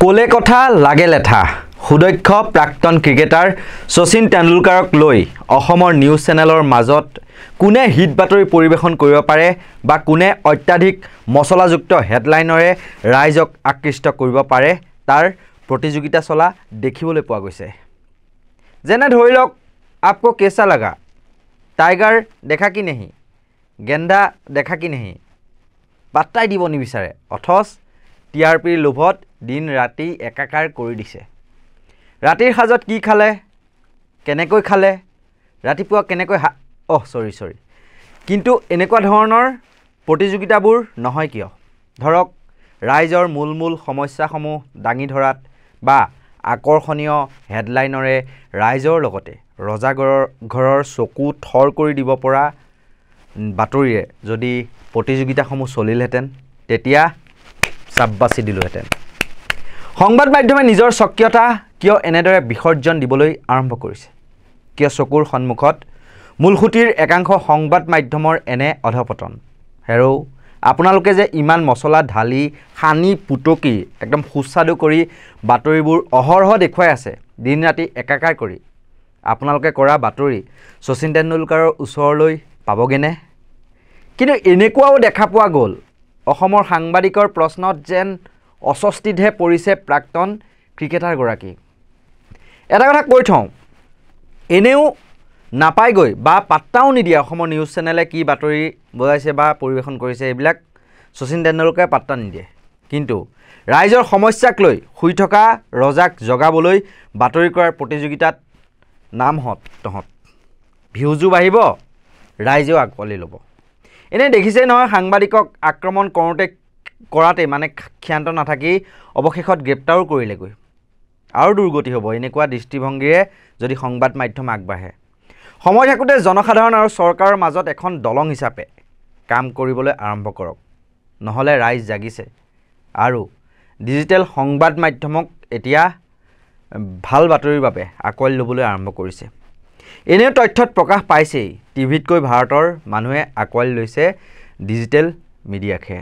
কোলে কথা লাগে লেঠা সুদক্ষ প্ৰাক্তন ক্ৰিকেটাৰ শচীন তেণ্ডুলকাৰক লৈ অসমৰ নিউজ চেনেলৰ মাজত কোনে হিট বাতৰি পৰিবেশন কৰিব পাৰে বা কোনে অত্যাধিক মছলাযুক্ত হেডলাইনৰে ৰাইজক আকৃষ্ট কৰিব পাৰে তাৰ প্ৰতিযোগিতা চলা দেখিবলৈ পোৱা গৈছে। যেনে ধৰি লওক आपको कैसा लगा, टाइगर देखा कि नहीं, गेंदा देखा कि नहीं, পাত্তাই দিব নিবিচাৰে অথচ টিআৰপিৰ লোভত দিন ৰাতি একাকাৰ কৰি দিছে। ৰাতিৰ সাজত কি খালে, কেনেকৈ খালে, ৰাতিপুৱা কেনেকৈ সৰি কিন্তু এনেকুৱা ধৰণৰ প্ৰতিযোগিতাবোৰ নহয় কিয়? ধৰক ৰাইজৰ মূল সমস্যাসমূহ দাঙি ধৰাত বা আকৰ্ষণীয় হেডলাইনৰে ৰাইজৰ লগতে ৰজাঘৰৰ চকু থৰ কৰি দিব পৰা বাতৰিৰে যদি প্ৰতিযোগিতাসমূহ চলিলহেঁতেন তেতিয়া চাববাচি দিলোহেঁতেন। সংবাদ মাধ্যমে নিজৰ স্বকীয়তা কিয় এনেদৰে বিসৰ্জন দিবলৈ আৰম্ভ কৰিছে? কিয় চকুৰ সন্মুখত মূলসুঁতিৰ একাংশ সংবাদ মাধ্যমৰ এনে অধপতন? হেৰৌ আপোনালোকে যে ইমান মছলা ঢালি সানি পুটকি একদম সুস্বাদু কৰি বাতৰিবোৰ অহৰহ দেখুৱাই আছে দিন ৰাতি একাকাৰ কৰি, আপোনালোকে কৰা বাতৰি শচীন তেণ্ডুলকাৰৰ ওচৰলৈ পাবগেনে? কিন্তু এনেকুৱাও দেখা পোৱা গ'ল অসমৰ সাংবাদিকৰ প্ৰশ্নত যেন অস্বস্তিতহে পৰিছে প্ৰাক্তন ক্ৰিকেটাৰগৰাকী। এটা কথা কৈ থওঁ, এনেও নাপায়গৈ বা পাত্তাও নিদিয়ে অসমৰ নিউজ চেনেলে কি বাতৰি বজাইছে বা পৰিৱেশন কৰিছে, এইবিলাক শচীন তেণ্ডুলকাৰে পাত্তা নিদিয়ে। কিন্তু ৰাইজৰ সমস্যাক লৈ শুই থকা ৰজাক জগাবলৈ বাতৰি কৰাৰ প্ৰতিযোগিতাত নামহঁত তহঁত ভিউজো বাঢ়িব, ৰাইজেও আকোৱালি ল'ব। এনেই দেখিছেই নহয় সাংবাদিকক আক্ৰমণ কৰাতে মানে ক্ষান্ত নাথাকি অৱশেষত গ্ৰেপ্তাৰো কৰিলেগৈ। আৰু দুৰ্গতি হ'ব এনেকুৱা দৃষ্টিভংগীৰে যদি সংবাদ মাধ্যম আগবাঢ়ে। সময় থাকোঁতে জনসাধাৰণ আৰু চৰকাৰৰ মাজত এখন দলং হিচাপে কাম কৰিবলৈ আৰম্ভ কৰক, নহ'লে ৰাইজ জাগিছে আৰু ডিজিটেল সংবাদ মাধ্যমক এতিয়া ভাল বাতৰিৰ বাবে আকোৱালি ল'বলৈ আৰম্ভ কৰিছে। এনেও তথ্যত প্ৰকাশ পাইছেই টিভিতকৈ ভাৰতৰ মানুহে আকোৱালি লৈছে ডিজিটেল মিডিয়াকহে।